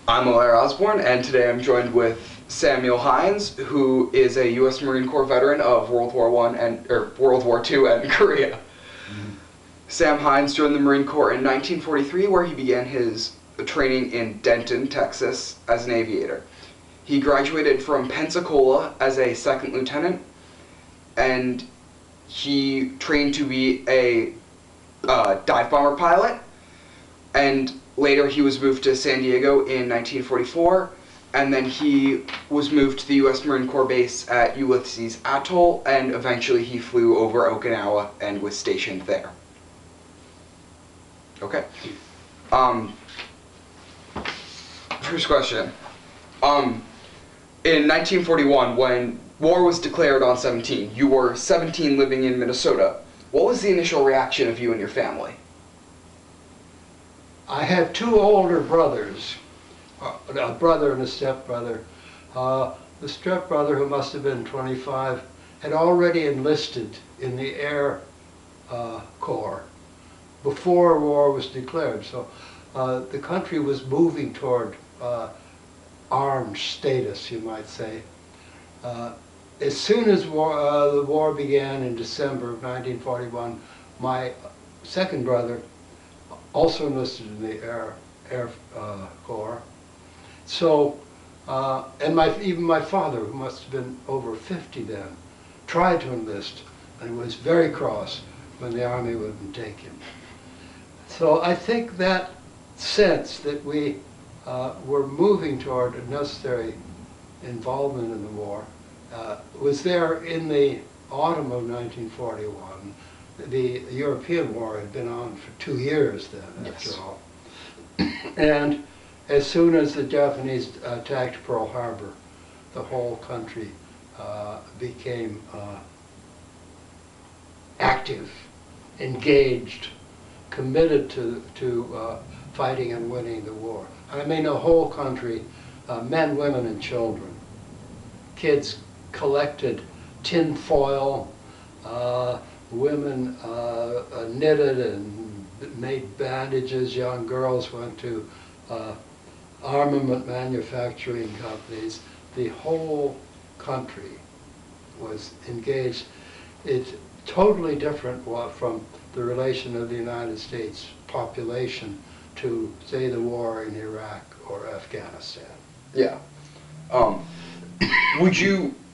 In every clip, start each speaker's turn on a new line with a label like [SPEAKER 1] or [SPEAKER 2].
[SPEAKER 1] I'm Alaire Osborne, and today I'm joined with Samuel Hynes, who is a U.S. Marine Corps veteran of World War II and Korea. Sam Hynes joined the Marine Corps in 1943, where he began his training in Denton, Texas, as an aviator. He graduated from Pensacola as a second lieutenant, and he trained to be a dive bomber pilot, and later he was moved to San Diego in 1944, and then he was moved to the U.S. Marine Corps base at Ulysses Atoll, and eventually he flew over Okinawa and was stationed there. Okay. First question. In 1941, when war was declared on 17, you were 17 living in Minnesota. What was the initial reaction of you and your family?
[SPEAKER 2] I had two older brothers, a brother and a stepbrother. The stepbrother, who must have been 25, had already enlisted in the Air Corps before war was declared. So the country was moving toward armed status, you might say. As soon as the war began in December of 1941, my second brother also enlisted in the Air Corps. So, and even my father, who must have been over 50 then, tried to enlist and was very cross when the Army wouldn't take him. So I think that sense that we were moving toward a necessary involvement in the war was there in the autumn of 1941. The European war had been on for 2 years then, after all. And as soon as the Japanese attacked Pearl Harbor, the whole country became active, engaged, committed to fighting and winning the war. I mean the whole country, men, women, and children. Kids collected tin foil, women knitted and made bandages, young girls went to armament manufacturing companies. The whole country was engaged. It's totally different from the relation of the United States population to, say, the war in Iraq or Afghanistan.
[SPEAKER 1] Yeah.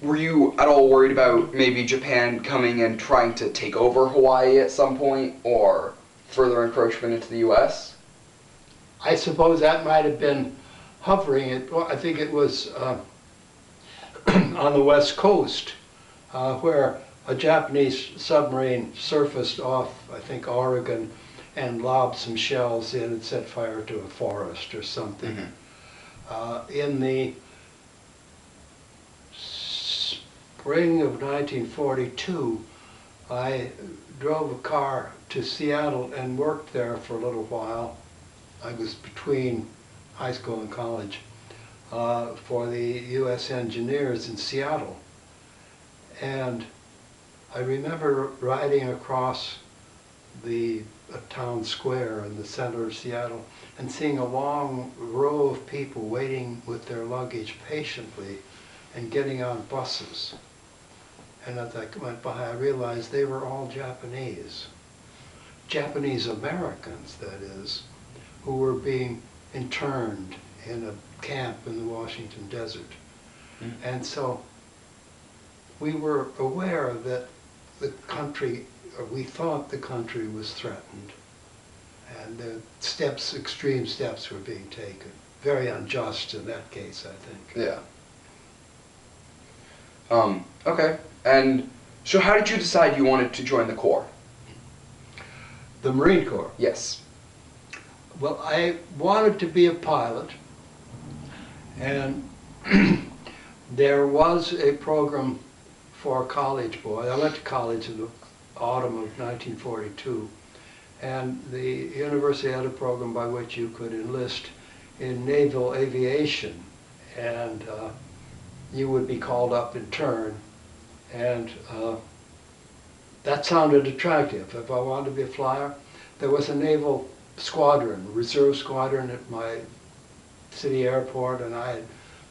[SPEAKER 1] Were you at all worried about maybe Japan coming and trying to take over Hawaii at some point, or further encroachment into the U.S.?
[SPEAKER 2] I suppose that might have been hovering. I think it was on the west coast, where a Japanese submarine surfaced off, I think, Oregon, and lobbed some shells in and set fire to a forest or something. Mm-hmm. In the spring of 1942, I drove a car to Seattle and worked there for a little while. I was between high school and college for the U.S. engineers in Seattle. And I remember riding across the town square in the center of Seattle and seeing a long row of people waiting with their luggage patiently and getting on buses. And as I went by, I realized they were all Japanese. Japanese Americans, that is, who were being interned in a camp in the Washington desert. Mm. And so we were aware that the country, or we thought the country was threatened. And extreme steps were being taken. Very unjust in that case, I think.
[SPEAKER 1] Yeah. Okay. And so how did you decide you wanted to join the Corps?
[SPEAKER 2] The Marine Corps?
[SPEAKER 1] Yes.
[SPEAKER 2] Well, I wanted to be a pilot, and there was a program for college boys. I went to college in the autumn of 1942, and the university had a program by which you could enlist in naval aviation, and you would be called up in turn, and that sounded attractive. If I wanted to be a flyer, there was a naval squadron, reserve squadron at my city airport, and I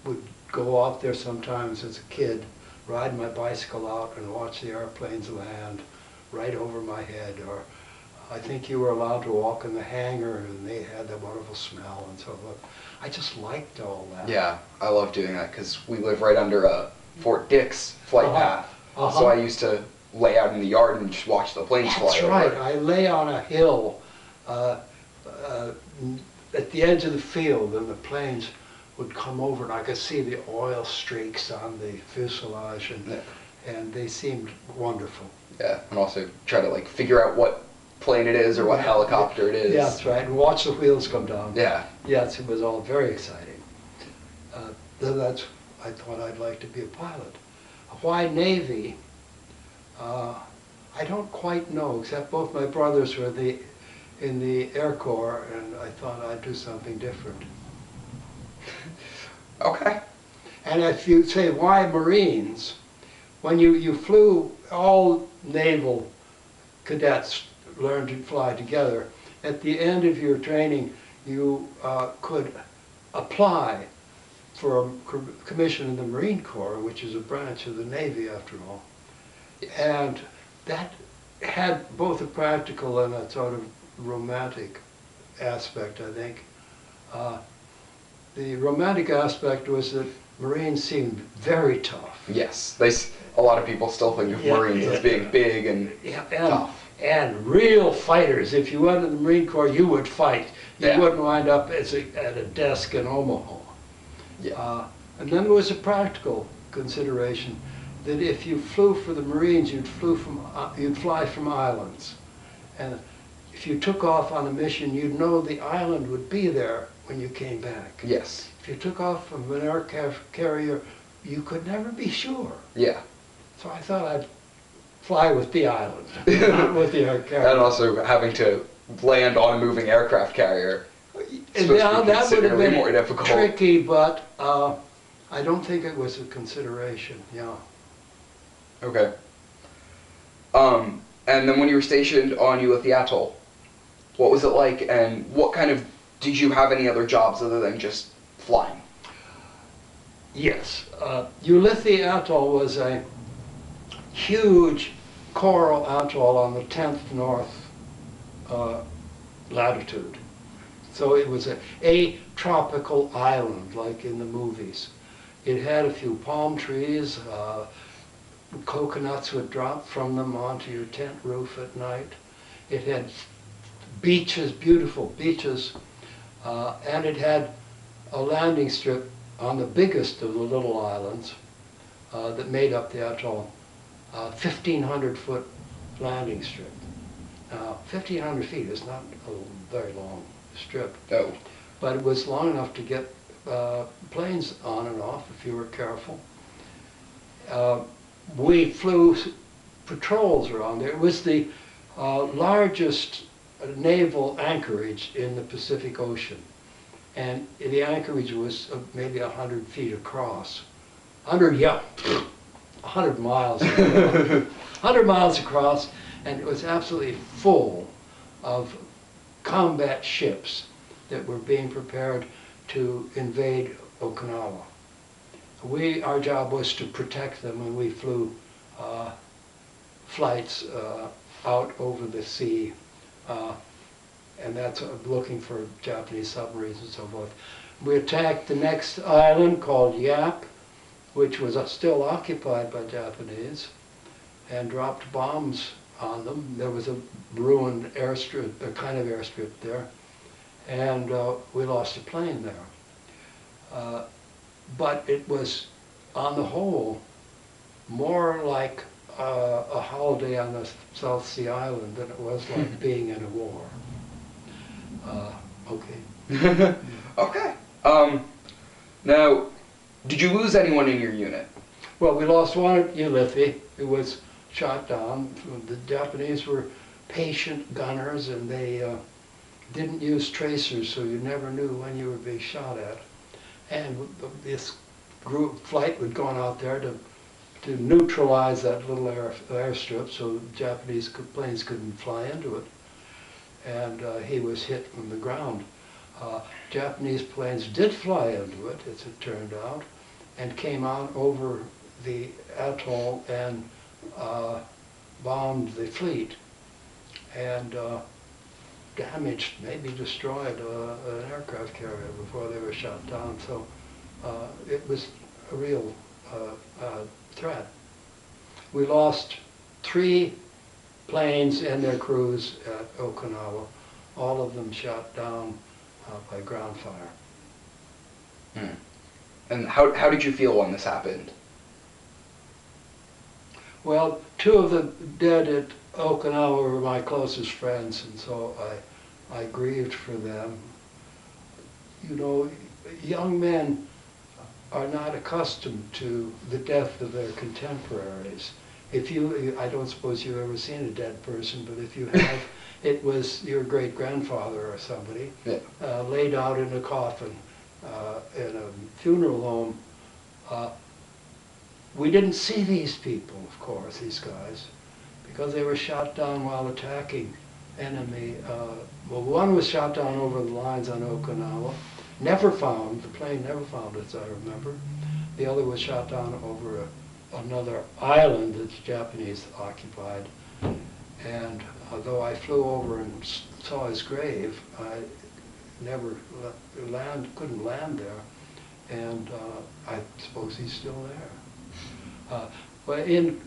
[SPEAKER 2] would go out there sometimes as a kid, ride my bicycle out and watch the airplanes land right over my head. Or I think you were allowed to walk in the hangar, and they had that wonderful smell and so forth. I just liked all that.
[SPEAKER 1] Yeah, I love doing that because we live right under a Fort Dix flight path. So I used to lay out in the yard and just watch the planes fly over.
[SPEAKER 2] That's right. I lay on a hill at the edge of the field, and the planes would come over, and I could see the oil streaks on the fuselage, and they seemed wonderful.
[SPEAKER 1] Yeah, and also try to like figure out what plane it is or what helicopter it is.
[SPEAKER 2] Yeah, that's right. And watch the wheels come down.
[SPEAKER 1] Yeah.
[SPEAKER 2] Yes, it was all very exciting. I thought I'd like to be a pilot. Why Navy? I don't quite know, except both my brothers were in the Air Corps, and I thought I'd do something different.
[SPEAKER 1] Okay.
[SPEAKER 2] And if you say, why Marines? When you flew, all naval cadets learned to fly together. At the end of your training, you could apply for a commission in the Marine Corps, which is a branch of the Navy after all.
[SPEAKER 1] Yes.
[SPEAKER 2] And that had both a practical and a sort of romantic aspect, I think. The romantic aspect was that Marines seemed very tough.
[SPEAKER 1] Yes, a lot of people still think of Marines as being big and tough.
[SPEAKER 2] And real fighters. If you went in the Marine Corps, you would fight. You wouldn't wind up at a desk in Omaha.
[SPEAKER 1] Yeah.
[SPEAKER 2] And then there was a practical consideration that if you flew for the Marines, you'd fly from islands. And if you took off on a mission, you'd know the island would be there when you came back.
[SPEAKER 1] Yes.
[SPEAKER 2] If you took off from an aircraft carrier, you could never be sure.
[SPEAKER 1] Yeah.
[SPEAKER 2] So I thought I'd fly with the island, not with the air carrier.
[SPEAKER 1] And also having to land on a moving aircraft carrier.
[SPEAKER 2] Now that would have been
[SPEAKER 1] more difficult.
[SPEAKER 2] tricky, but I don't think it was a consideration. Yeah.
[SPEAKER 1] Okay. And then when you were stationed on Ulithi Atoll, what was it like, and what kind of, did you have any other jobs other than just flying?
[SPEAKER 2] Yes. Ulithi Atoll was a huge coral atoll on the 10th north latitude. So it was a tropical island, like in the movies. It had a few palm trees. Coconuts would drop from them onto your tent roof at night. It had beaches, beautiful beaches, and it had a landing strip on the biggest of the little islands that made up the atoll, 1,500-foot landing strip. Now, 1,500 feet is not a very long strip, but it was long enough to get planes on and off if you were careful. We flew patrols around there. It was the largest naval anchorage in the Pacific Ocean. And the anchorage was maybe 100 feet across. 100 miles across. 100 miles across, and it was absolutely full of combat ships that were being prepared to invade Okinawa. Our job was to protect them, and we flew flights out over the sea, and that's looking for Japanese submarines and so forth. We attacked the next island called Yap, which was still occupied by Japanese, and dropped bombs on them. There was a ruined airstrip, a kind of airstrip there, and we lost a plane there. But it was, on the whole, more like a holiday on the South Sea Island than it was like being in a war. Okay.
[SPEAKER 1] Okay. Now, did you lose anyone in your unit?
[SPEAKER 2] Well, we lost one at Ulithi who was shot down. The Japanese were patient gunners, and they didn't use tracers, so you never knew when you were being shot at. And this flight had gone out there to neutralize that little airstrip so Japanese planes couldn't fly into it. And he was hit from the ground. Japanese planes did fly into it, as it turned out, and came out over the atoll and bombed the fleet and damaged, maybe destroyed an aircraft carrier before they were shot down. So it was a real threat. We lost 3 planes and their crews at Okinawa, all of them shot down by ground fire.
[SPEAKER 1] Hmm. And how did you feel when this happened?
[SPEAKER 2] Well, 2 of the dead at Okinawa were my closest friends, and so I grieved for them. You know, young men are not accustomed to the death of their contemporaries. I don't suppose you've ever seen a dead person, but if you have, it was your great-grandfather or somebody,
[SPEAKER 1] yeah.
[SPEAKER 2] Laid out in a coffin in a funeral home. We didn't see these people, of course, these guys, because they were shot down while attacking enemy. Well, one was shot down over the lines on Okinawa, never found, the plane never found, as I remember. The other was shot down over another island that's Japanese occupied. And although I flew over and saw his grave, I never couldn't land there. And I suppose he's still there. But in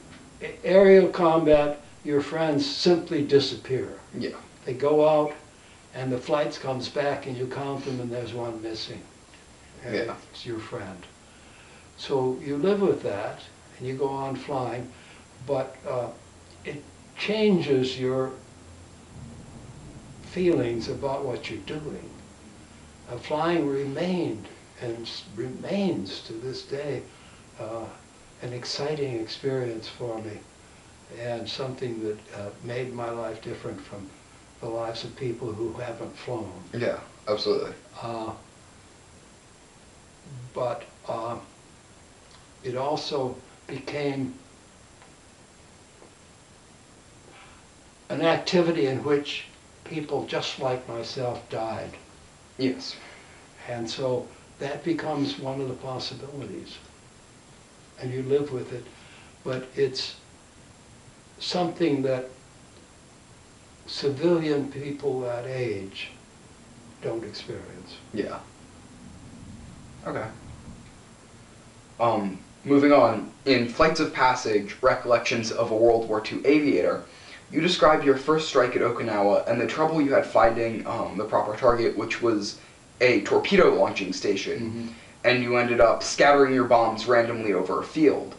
[SPEAKER 2] aerial combat, your friends simply disappear.
[SPEAKER 1] Yeah.
[SPEAKER 2] They go out, and the flights comes back, and you count them, and there's one missing. And
[SPEAKER 1] yeah.
[SPEAKER 2] It's your friend. So you live with that, and you go on flying, but it changes your feelings about what you're doing. Flying remained and remains to this day an exciting experience for me, and something that made my life different from the lives of people who haven't flown.
[SPEAKER 1] Yeah, absolutely.
[SPEAKER 2] But it also became an activity in which people just like myself died.
[SPEAKER 1] Yes.
[SPEAKER 2] And so that becomes one of the possibilities. And you live with it. But it's something that civilian people that age don't experience.
[SPEAKER 1] Yeah. Okay. Moving on, in Flights of Passage, Recollections of a World War II Aviator, you describe your first strike at Okinawa and the trouble you had finding the proper target, which was a torpedo launching station,
[SPEAKER 2] Mm-hmm.
[SPEAKER 1] and you ended up scattering your bombs randomly over a field.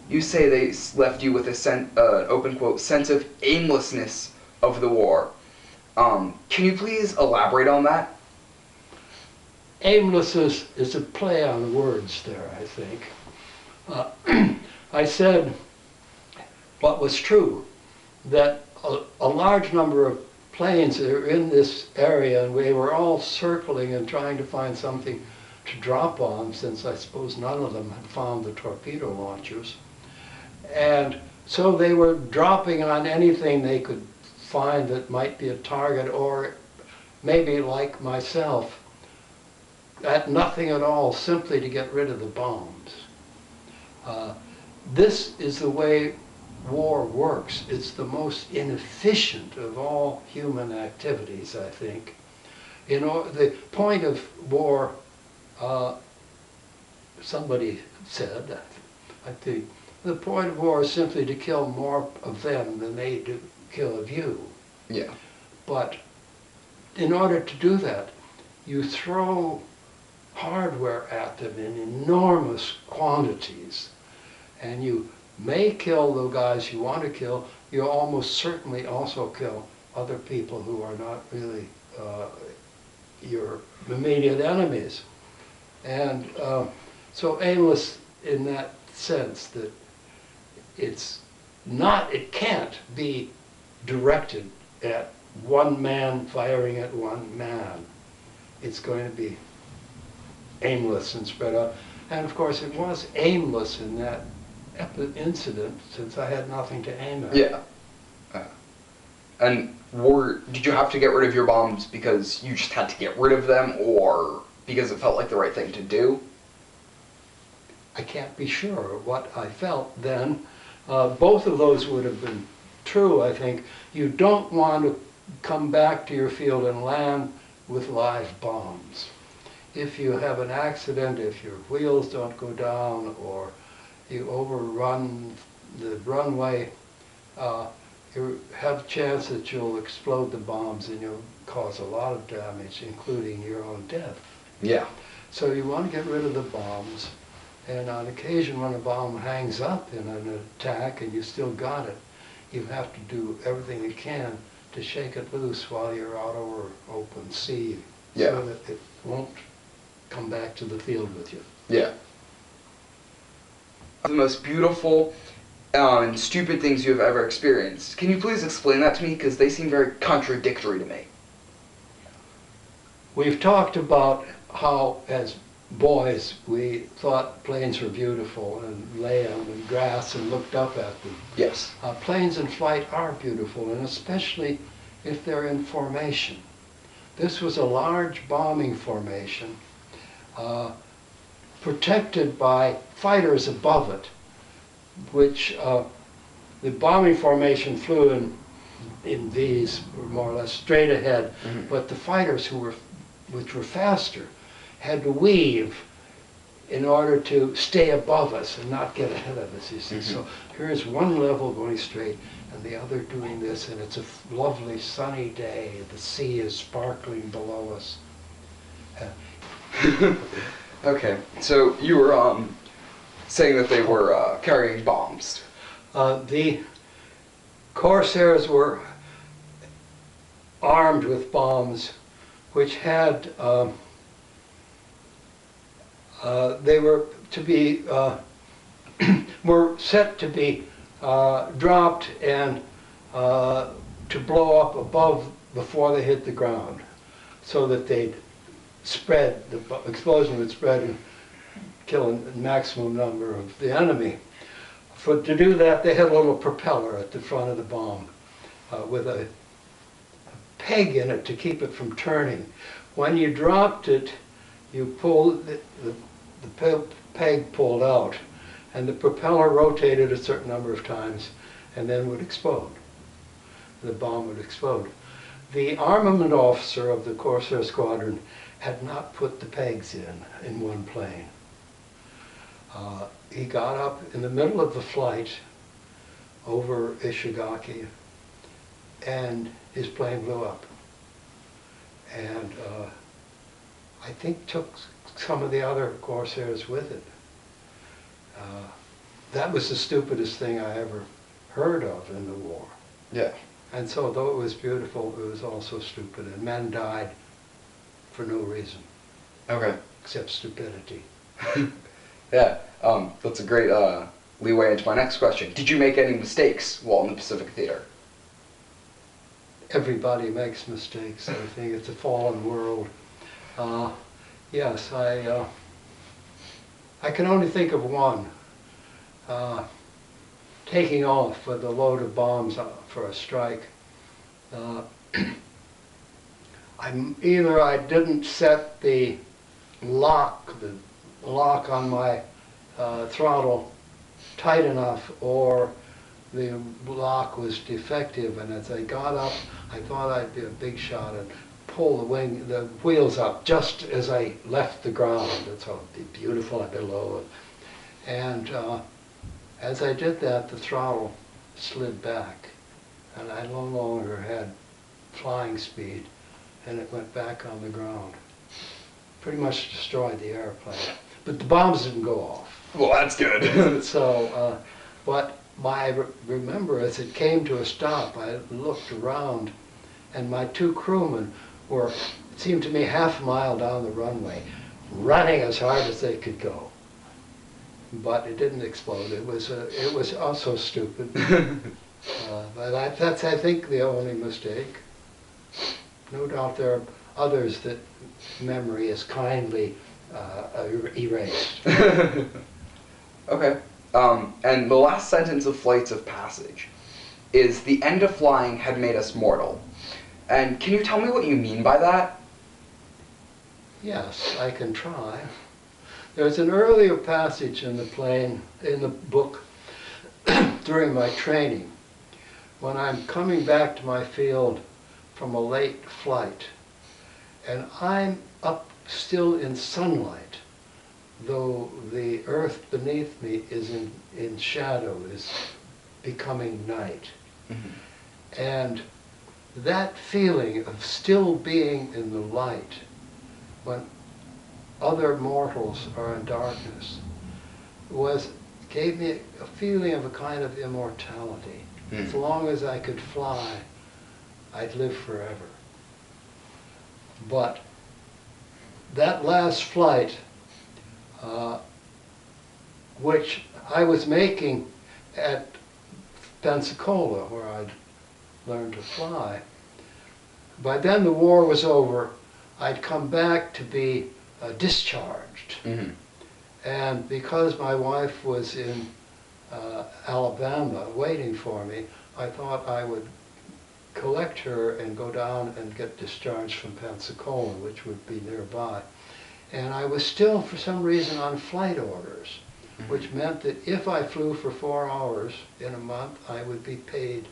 [SPEAKER 1] You say they left you with a open quote, sense of aimlessness of the war. Can you please elaborate on that?
[SPEAKER 2] Aimlessness is a play on words there, I think. I said what was true, that a large number of planes that are in this area, and we were all circling and trying to find something to drop on, since I suppose none of them had found the torpedo launchers. And so they were dropping on anything they could find that might be a target, or maybe like myself, at nothing at all, simply to get rid of the bombs. This is the way war works. It's the most inefficient of all human activities, I think. You know, the point of war, somebody said, I think, the point of war is simply to kill more of them than they do kill of you.
[SPEAKER 1] Yeah.
[SPEAKER 2] But in order to do that, you throw hardware at them in enormous quantities, and you may kill the guys you want to kill. You almost certainly also kill other people who are not really your immediate enemies. And so aimless in that sense, that it can't be directed at one man firing at one man. It's going to be aimless and spread out. And of course it was aimless in that incident, since I had nothing to aim at.
[SPEAKER 1] Yeah. And did you have to get rid of your bombs because you just had to get rid of them, or because it felt like the right thing to do?
[SPEAKER 2] I can't be sure what I felt then. Both of those would have been true, I think. You don't want to come back to your field and land with live bombs. If you have an accident, if your wheels don't go down, or you overrun the runway, you have a chance that you'll explode the bombs and you'll cause a lot of damage, including your own death.
[SPEAKER 1] Yeah.
[SPEAKER 2] So you want to get rid of the bombs. And on occasion, when a bomb hangs up in an attack and you still got it, you have to do everything you can to shake it loose while you're out over open sea, so that it won't come back to the field with you.
[SPEAKER 1] Yeah. The most beautiful and stupid things you have ever experienced. Can you please explain that to me? Because they seem very contradictory to me.
[SPEAKER 2] We've talked about how, as boys, we thought planes were beautiful and lay on the grass and looked up at them.
[SPEAKER 1] Yes.
[SPEAKER 2] Planes in flight are beautiful, and especially if they're in formation. This was a large bombing formation, protected by fighters above it, which the bombing formation flew in V's, more or less straight ahead, but the fighters which were faster, had to weave in order to stay above us and not get ahead of us, you see. So here's one level going straight and the other doing this, and it's a lovely sunny day. The sea is sparkling below us.
[SPEAKER 1] Okay, so you were saying that they were carrying bombs.
[SPEAKER 2] The Corsairs were armed with bombs, which had they were to be were set to be dropped and to blow up above before they hit the ground, so that they'd spread, the explosion would spread and kill a maximum number of the enemy. To do that, they had a little propeller at the front of the bomb with a peg in it to keep it from turning. When you dropped it, you pulled the peg pulled out, and the propeller rotated a certain number of times and then would explode. The bomb would explode. The armament officer of the Corsair squadron had not put the pegs in one plane. He got up in the middle of the flight over Ishigaki, and his plane blew up. And I think took some of the other Corsairs with it. That was the stupidest thing I ever heard of in the war.
[SPEAKER 1] Yeah.
[SPEAKER 2] And so though it was beautiful, it was also stupid, and men died for no reason.
[SPEAKER 1] Okay.
[SPEAKER 2] Except stupidity.
[SPEAKER 1] Yeah, that's a great leeway into my next question. Did you make any mistakes while in the Pacific Theater?
[SPEAKER 2] Everybody makes mistakes. I think it's a fallen world. Yes, I can only think of one. Taking off with a load of bombs for a strike. Either I didn't set the lock on my throttle tight enough, or the lock was defective, and as I got up, I thought I'd be a big shot and pull the wheels up just as I left the ground. It's all beautiful below. And as I did that, the throttle slid back, and I no longer had flying speed, and it went back on the ground. Pretty much destroyed the airplane. But the bombs didn't go off.
[SPEAKER 1] Well, that's good.
[SPEAKER 2] So, what I remember as it came to a stop, I looked around, and my two crewmen were, it seemed to me, half a mile down the runway, running as hard as they could go. But it didn't explode. It was also stupid. But that's, I think, the only mistake. No doubt there are others that memory is kindly erased.
[SPEAKER 1] Okay. And the last sentence of Flights of Passage. is the end of flying had made us mortal. And can you tell me what you mean by that?
[SPEAKER 2] Yes, I can try. There's an earlier passage in the book, during my training, when I'm coming back to my field from a late flight, and I'm up still in sunlight, though the earth beneath me is in shadow, is becoming night. Mm-hmm. And that feeling of still being in the light when other mortals are in darkness gave me a feeling of a kind of immortality. Mm. As long as I could fly, I'd live forever. But that last flight, which I was making at Pensacola, where I'd learned to fly, by then the war was over. I'd come back to be discharged. Mm-hmm. And because my wife was in Alabama waiting for me, I thought I would collect her and go down and get discharged from Pensacola, which would be nearby. And I was still, for some reason, on flight orders, mm-hmm. which meant that if I flew for 4 hours in a month, I would be paid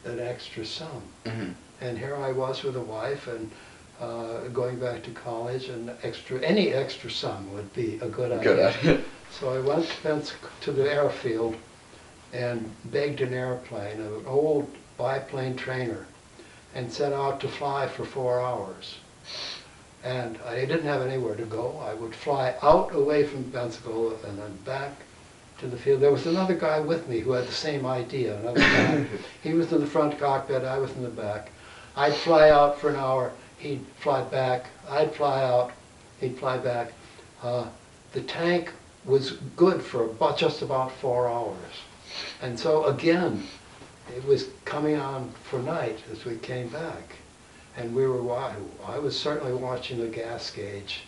[SPEAKER 2] an extra sum. Mm-hmm. And here I was with a wife and going back to college, and any extra sum would be a good idea. So I went to the airfield and begged an airplane, an old biplane trainer, and set out to fly for 4 hours. And I didn't have anywhere to go. I would fly out away from Pensacola and then back to the field. There was another guy with me who had the same idea, another guy. He was in the front cockpit, I was in the back. I'd fly out for an hour, he'd fly back, I'd fly out, he'd fly back. The tank was good for just about 4 hours. And so again, it was coming on for night as we came back. And I was certainly watching the gas gauge.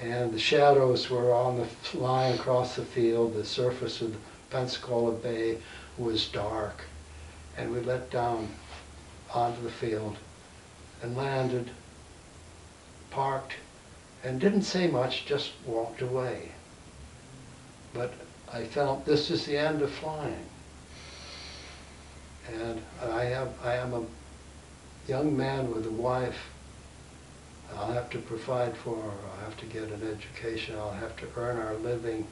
[SPEAKER 2] And the shadows were on the line across the field. The surface of Pensacola Bay was dark. And we let down onto the field and landed, parked, and didn't say much, just walked away. But I felt this is the end of flying. And I am a young man with a wife. I'll have to provide for her. I'll have to get an education. I'll have to earn our living.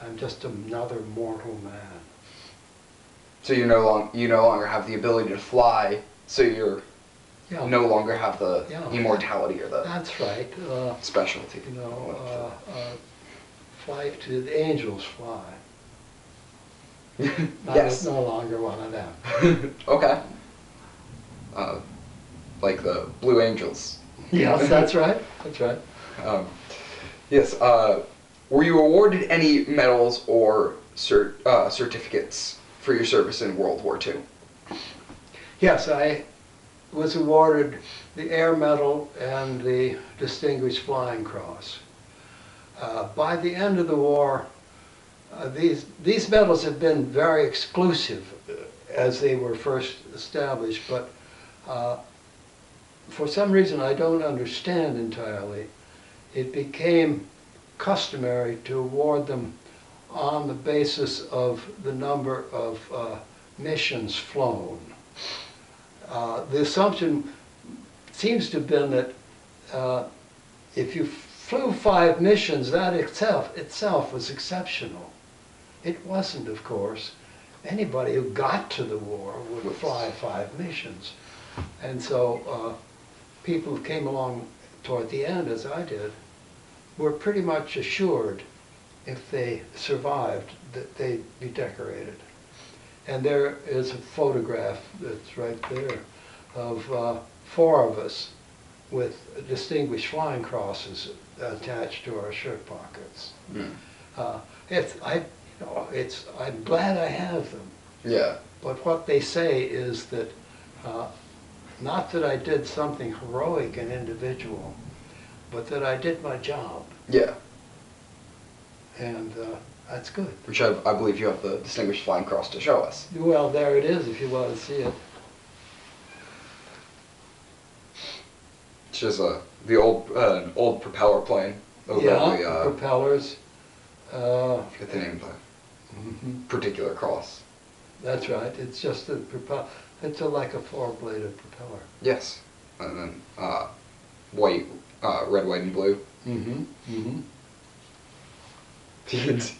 [SPEAKER 2] I'm just another mortal man.
[SPEAKER 1] So you no longer have the ability to fly. So you're no longer have the immortality or the
[SPEAKER 2] that's right
[SPEAKER 1] specialty.
[SPEAKER 2] Fly to the angels fly.
[SPEAKER 1] Yes.
[SPEAKER 2] I'm no longer one of them.
[SPEAKER 1] Okay. Like the Blue Angels.
[SPEAKER 2] Yes, that's right. That's right.
[SPEAKER 1] Yes. Were you awarded any medals or certificates for your service in World War II?
[SPEAKER 2] Yes, I was awarded the Air Medal and the Distinguished Flying Cross. By the end of the war, these medals have been very exclusive as they were first established, but for some reason I don't understand entirely, it became customary to award them on the basis of the number of missions flown. The assumption seems to have been that if you flew 5 missions, that itself was exceptional. It wasn't, of course. Anybody who got to the war would fly 5 missions. And so people who came along toward the end, as I did, were pretty much assured, if they survived, that they'd be decorated. And there is a photograph that's right there of 4 of us with distinguished flying crosses attached to our shirt pockets. Mm. I'm glad I have them.
[SPEAKER 1] Yeah.
[SPEAKER 2] But what they say is that not that I did something heroic and individual, but that I did my job.
[SPEAKER 1] Yeah.
[SPEAKER 2] And That's good.
[SPEAKER 1] which I believe you have the Distinguished Flying Cross to show us.
[SPEAKER 2] Well, there it is if you want to see it.
[SPEAKER 1] It's just the an old propeller plane over
[SPEAKER 2] Yeah, propellers.
[SPEAKER 1] I forget the name of the particular cross.
[SPEAKER 2] That's right. It's just a propeller. It's like a four-bladed propeller.
[SPEAKER 1] Yes, and then white, red, white, and blue.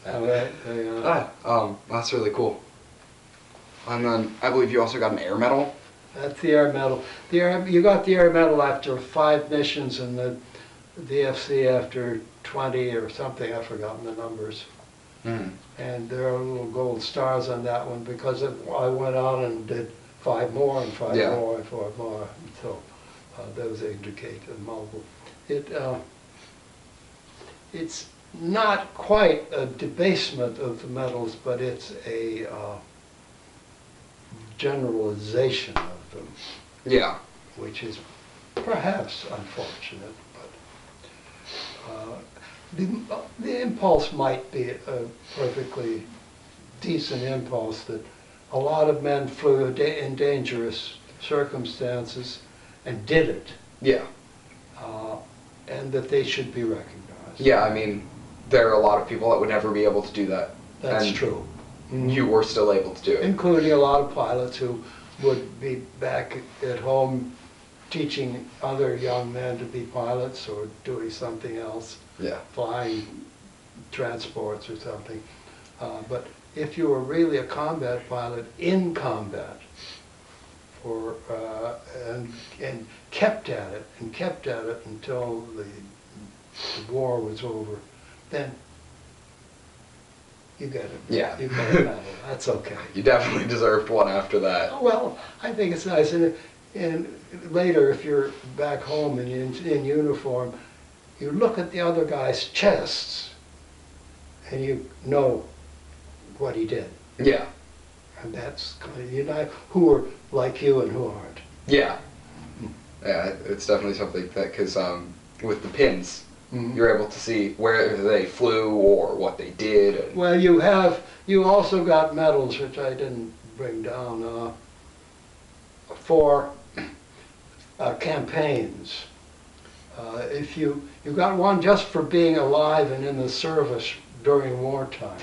[SPEAKER 2] All right. There you are.
[SPEAKER 1] That's really cool. And then I believe you also got an air medal.
[SPEAKER 2] That's the air medal. You got the air medal after 5 missions, and the DFC after 20 or something. I've forgotten the numbers. And there are little gold stars on that one because I went on and did 5 more and 5 more and 5 more. So those indicate a multiple. It's not quite a debasement of the medals, but it's a generalization of them.
[SPEAKER 1] Yeah.
[SPEAKER 2] Which is perhaps unfortunate, but the impulse might be a perfectly decent impulse that a lot of men flew in dangerous circumstances and did it.
[SPEAKER 1] Yeah.
[SPEAKER 2] And that they should be recognized.
[SPEAKER 1] Yeah, I mean, there are a lot of people that would never be able to do that.
[SPEAKER 2] That's true.
[SPEAKER 1] You were still able to do it.
[SPEAKER 2] Including a lot of pilots who would be back at home teaching other young men to be pilots or doing something else.
[SPEAKER 1] Yeah.
[SPEAKER 2] Flying transports or something. But if you were really a combat pilot in combat, and kept at it until the war was over, then you get it.
[SPEAKER 1] Yeah.
[SPEAKER 2] You get a medal. That's okay.
[SPEAKER 1] You definitely deserved one after that.
[SPEAKER 2] Well, I think it's nice. And later, if you're back home and in uniform, you look at the other guy's chests, and you know what he did.
[SPEAKER 1] Yeah.
[SPEAKER 2] And that's kind of, you know, who are like you and who aren't.
[SPEAKER 1] Yeah. Yeah, it's definitely something that, because with the pins, you're able to see where they flew or what they did.
[SPEAKER 2] Well, you also got medals, which I didn't bring down, for campaigns. If you got one just for being alive and in the service during wartime.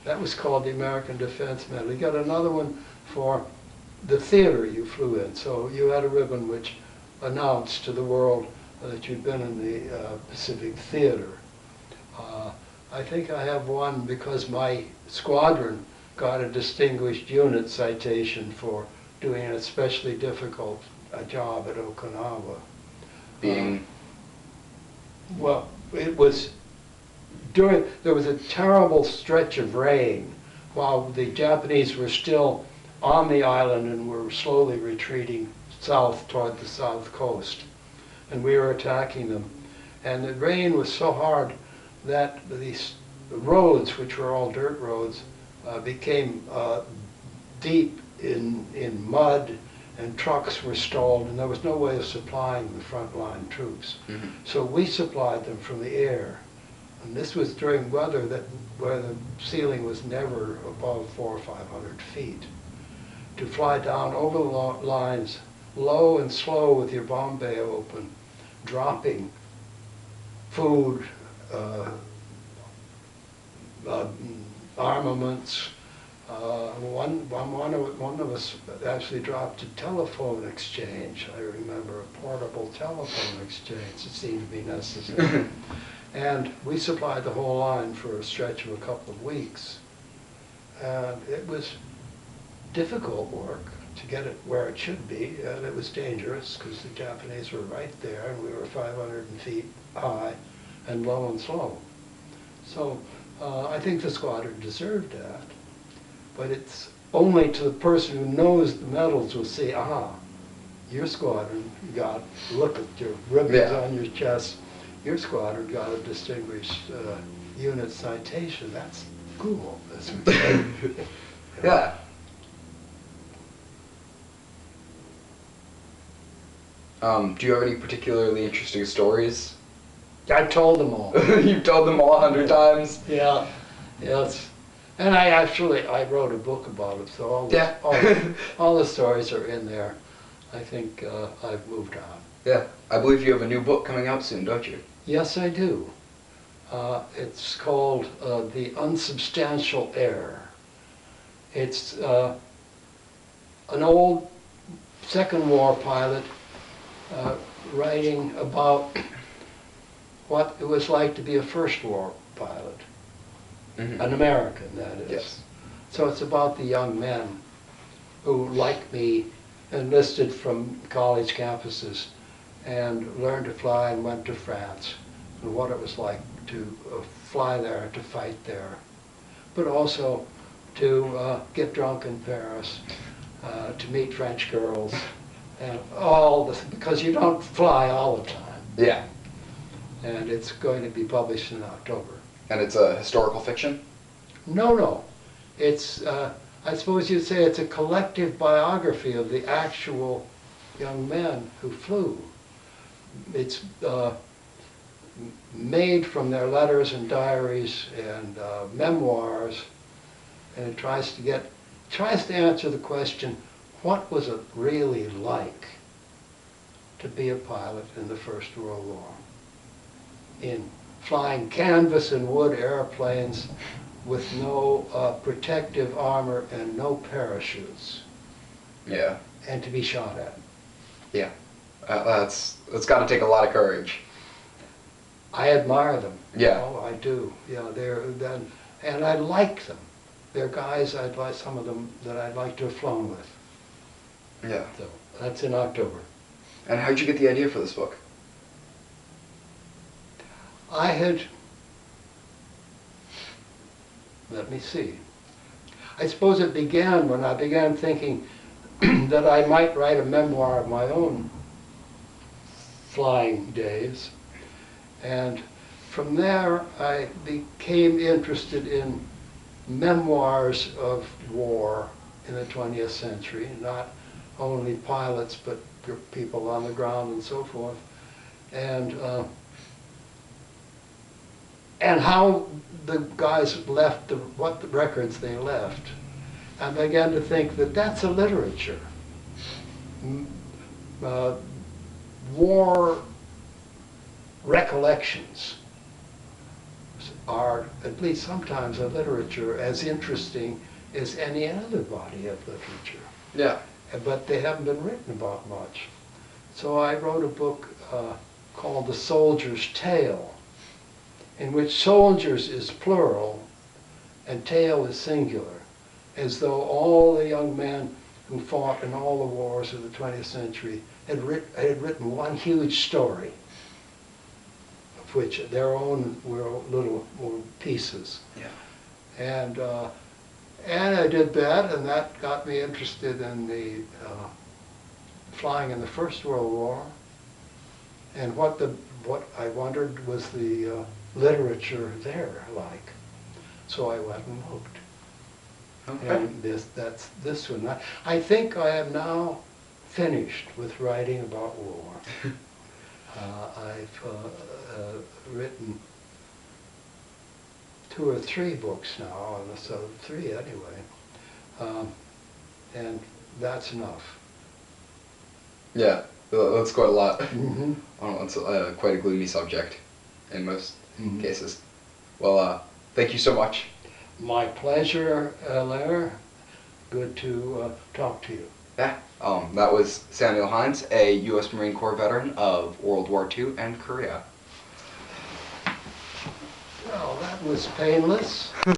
[SPEAKER 2] That was called the American Defense Medal. You got another one for the theater you flew in. So you had a ribbon which announced to the world that you'd been in the Pacific Theater. I think I have one because my squadron got a distinguished unit citation for doing an especially difficult job at Okinawa.
[SPEAKER 1] Being?
[SPEAKER 2] Well, it was there was a terrible stretch of rain while the Japanese were still on the island and were slowly retreating south toward the south coast. And we were attacking them. And the rain was so hard that these roads, which were all dirt roads, became deep in mud, and trucks were stalled, and there was no way of supplying the frontline troops. So we supplied them from the air. And this was during weather where the ceiling was never above 400 or 500 feet. To fly down over the lines, low and slow with your bomb bay open, dropping food, armaments. One of us actually dropped a telephone exchange. I remember a portable telephone exchange. It seemed to be necessary. And we supplied the whole line for a stretch of a couple of weeks. And it was difficult work to get it where it should be, and it was dangerous because the Japanese were right there and we were 500 feet high and low and slow. So I think the squadron deserved that, but it's only to the person who knows the medals will say, your squadron got, look at your ribbons on your chest, your squadron got a distinguished unit citation. That's cool. That's
[SPEAKER 1] Yeah. Do you have any particularly interesting stories?
[SPEAKER 2] I told them all.
[SPEAKER 1] You've told them all 100 times?
[SPEAKER 2] Yeah. Yes. And I wrote a book about it, so all the stories are in there. I think I've moved on.
[SPEAKER 1] Yeah. I believe you have a new book coming out soon, don't you?
[SPEAKER 2] Yes, I do. It's called The Unsubstantial Heir. It's an old Second War pilot writing about what it was like to be a First War pilot.
[SPEAKER 1] Mm-hmm.
[SPEAKER 2] An American, that is.
[SPEAKER 1] Yes.
[SPEAKER 2] So it's about the young men who, like me, enlisted from college campuses and learned to fly and went to France, and what it was like to fly there and to fight there, but also to get drunk in Paris, to meet French girls, and all this, because you don't fly all the time.
[SPEAKER 1] Yeah.
[SPEAKER 2] And it's going to be published in October.
[SPEAKER 1] And it's a historical fiction?
[SPEAKER 2] No. It's, I suppose you'd say it's a collective biography of the actual young men who flew. It's made from their letters and diaries and memoirs, and it tries to answer the question, what was it really like to be a pilot in the First World War? In flying canvas and wood airplanes with no protective armor and no parachutes.
[SPEAKER 1] Yeah.
[SPEAKER 2] And to be shot at.
[SPEAKER 1] Yeah. That's got to take a lot of courage.
[SPEAKER 2] I admire them.
[SPEAKER 1] Yeah.
[SPEAKER 2] Oh, I do. Yeah, and I like them. They're guys some of them that I'd like to have flown with.
[SPEAKER 1] Yeah.
[SPEAKER 2] So that's in October.
[SPEAKER 1] And how'd you get the idea for this book?
[SPEAKER 2] Let me see. I suppose it began when I began thinking that I might write a memoir of my own flying days. And from there, I became interested in memoirs of war in the 20th century, not only pilots, but people on the ground and so forth. And how the guys left, what the records they left. I began to think that that's a literature. War recollections are, at least sometimes, a literature as interesting as any other body of literature.
[SPEAKER 1] Yeah.
[SPEAKER 2] But they haven't been written about much. So I wrote a book called The Soldier's Tale, in which soldiers is plural and tale is singular, as though all the young men who fought in all the wars of the 20th century had written one huge story, of which their own were little pieces.
[SPEAKER 1] Yeah.
[SPEAKER 2] And I did that, and that got me interested in the flying in the First World War, and what I wondered was the literature there like. So I went and looked.
[SPEAKER 1] Okay.
[SPEAKER 2] And that's this one. I think I am now finished with writing about war. I've written 2 or 3 books now, so 3 anyway, and that's enough.
[SPEAKER 1] Yeah, that's quite a lot.
[SPEAKER 2] Mm-hmm.
[SPEAKER 1] It's quite a gloomy subject in most cases. Well, thank you so much.
[SPEAKER 2] My pleasure, Lair. Good to talk to you.
[SPEAKER 1] Yeah, that was Samuel Hynes, a U.S. Marine Corps veteran of World War II and Korea.
[SPEAKER 2] Well, that was painless.